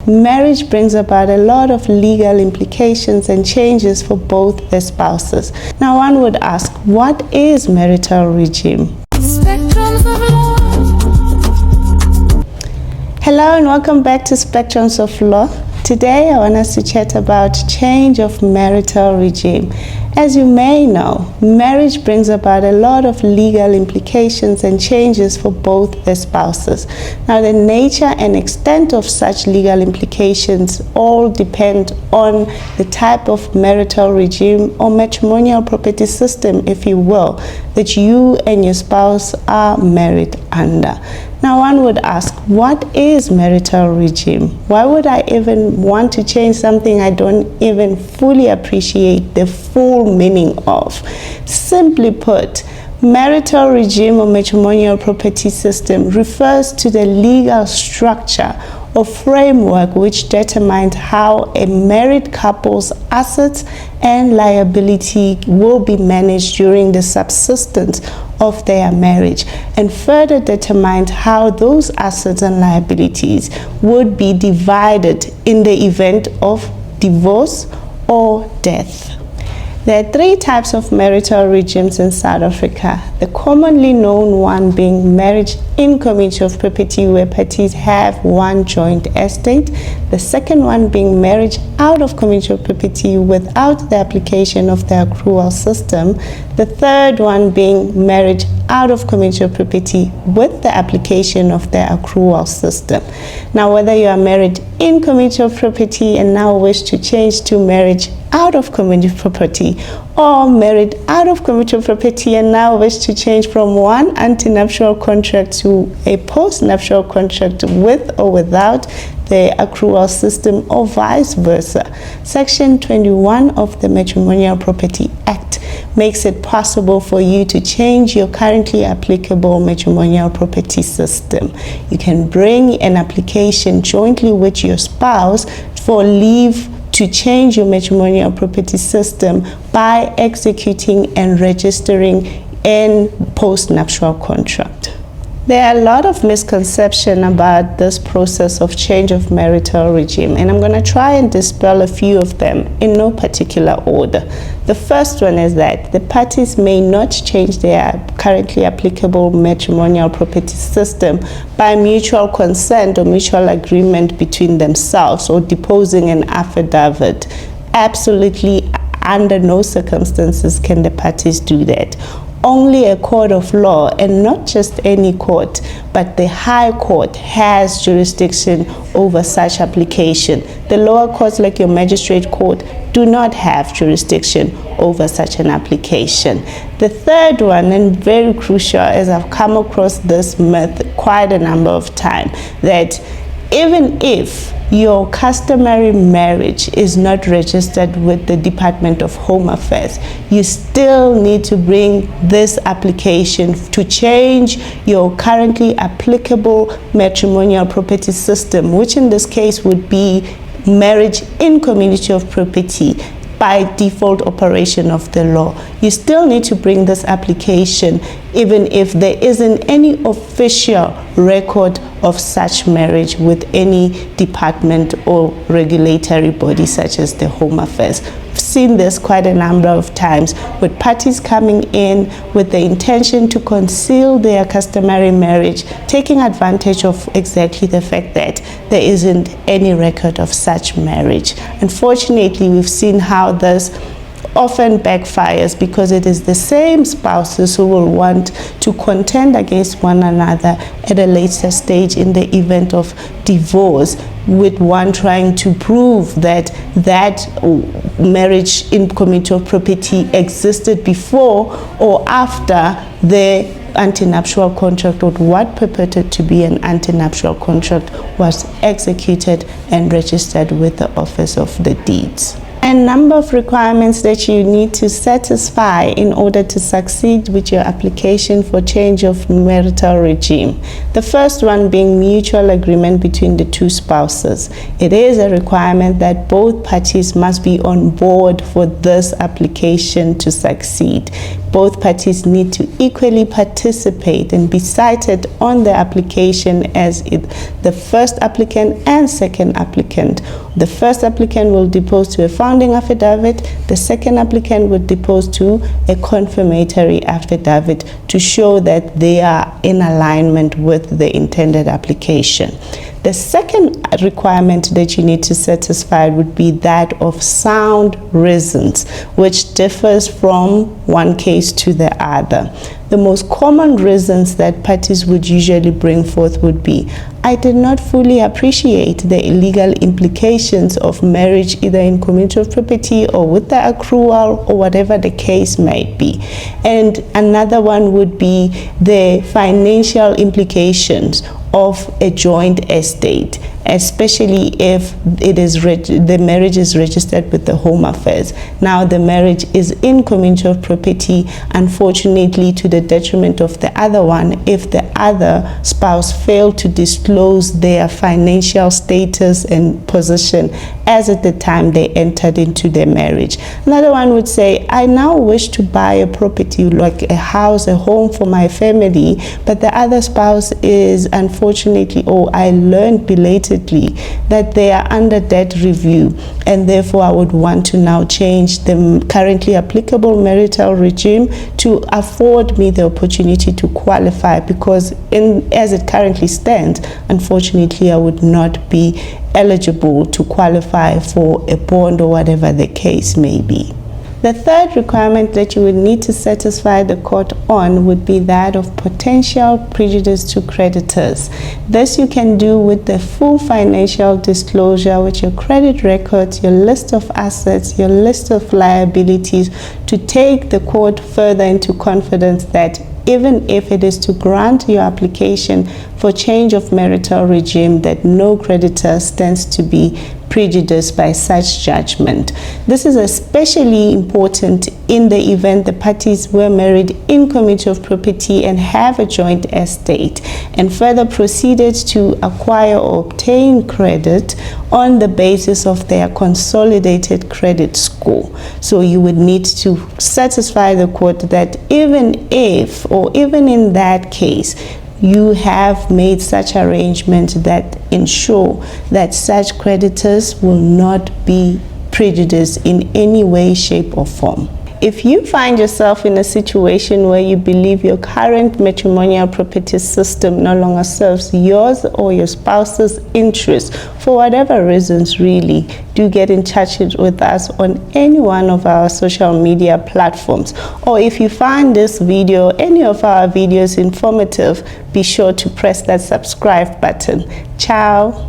marriage brings about a lot of legal implications and changes for both the spouses. Now, one would ask, what is marital regime? Hello and welcome back to Spectrums of Law. Today I want us to chat about change of marital regime. As you may know, marriage brings about a lot of legal implications and changes for both the spouses. Now, the nature and extent of such legal implications all depend on the type of marital regime or matrimonial property system, if you will, that you and your spouse are married under. Now, one would ask, what is marital regime? Why would I even want to change something I don't even fully appreciate the full meaning of? Simply put, marital regime or matrimonial property system refers to the legal structure or framework which determines how a married couple's assets and liability will be managed during the subsistence of their marriage, and further determines how those assets and liabilities would be divided in the event of divorce or death. There are three types of marital regimes in South Africa. The commonly known one being marriage in community of property, where parties have one joint estate. The second one being marriage out of community of property without the application of the accrual system. The third one being marriage out of community of property with the application of the accrual system. Now, whether you are married in community of property and now wish to change to marriage out of community of property, or married out of community of property and now wish to change from one antenuptial contract to a post-nuptial contract with or without the accrual system, or vice versa, Section 21 of the Matrimonial Property Act makes it possible for you to change your currently applicable matrimonial property system. You can bring an application jointly with your spouse for leave to change your matrimonial property system by executing and registering a post-nuptial contract. There are a lot of misconceptions about this process of change of marital regime, and I'm going to try and dispel a few of them in no particular order. The first one is that the parties may not change their currently applicable matrimonial property system by mutual consent or mutual agreement between themselves or deposing an affidavit. Absolutely, under no circumstances can the parties do that. Only a court of law, and not just any court, but the High Court has jurisdiction over such application. The lower courts, like your magistrate court, do not have jurisdiction over such an application. The third one, and very crucial, as I've come across this myth quite a number of times, that even if your customary marriage is not registered with the Department of Home Affairs, you still need to bring this application to change your currently applicable matrimonial property system, which in this case would be marriage in community of property by default operation of the law. You still need to bring this application even if there isn't any official record of such marriage with any department or regulatory body such as the Home Affairs. I've seen this quite a number of times with parties coming in with the intention to conceal their customary marriage, taking advantage of exactly the fact that there isn't any record of such marriage. Unfortunately, we've seen how this often backfires because it is the same spouses who will want to contend against one another at a later stage in the event of divorce, with one trying to prove that marriage in community of property existed before or after the antenuptial contract, or what purported to be an antenuptial contract, was executed and registered with the Office of the Deeds. a number of requirements that you need to satisfy in order to succeed with your application for change of marital regime. The first one being mutual agreement between the two spouses. It is a requirement that both parties must be on board for this application to succeed. Both parties need to equally participate and be cited on the application as the first applicant and second applicant. The first applicant will depose to a founding affidavit. The second applicant would depose to a confirmatory affidavit to show that they are in alignment with the intended application. The second requirement that you need to satisfy would be that of sound reasons, which differs from one case to the other. The most common reasons that parties would usually bring forth would be, I did not fully appreciate the illegal implications of marriage, either in community of property or with the accrual or whatever the case may be. And another one would be the financial implications of a joint estate, especially if the marriage is registered with the Home Affairs. Now the marriage is in community of property, unfortunately to the detriment of the other one if the other spouse failed to disclose their financial status and position as at the time they entered into their marriage. Another one would say, I now wish to buy a property like a house, a home for my family, but the other spouse is unfortunately, or I learned belatedly that they are under debt review, and therefore I would want to now change the currently applicable marital regime to afford me the opportunity to qualify, because as it currently stands, unfortunately I would not be eligible to qualify for a bond or whatever the case may be. The third requirement that you would need to satisfy the court on would be that of potential prejudice to creditors. This you can do with the full financial disclosure with your credit records, your list of assets, your list of liabilities, to take the court further into confidence that even if it is to grant your application for change of marital regime, that no creditor stands to be prejudiced by such judgment. This is especially important in the event the parties were married in community of property and have a joint estate, and further proceeded to acquire or obtain credit on the basis of their consolidated credit score. So you would need to satisfy the court that even if, or even in that case, you have made such arrangements that ensure that such creditors will not be prejudiced in any way, shape, or form. If you find yourself in a situation where you believe your current matrimonial property system no longer serves yours or your spouse's interests, for whatever reasons really, do get in touch with us on any one of our social media platforms. Or if you find this video, any of our videos informative, be sure to press that subscribe button. Ciao.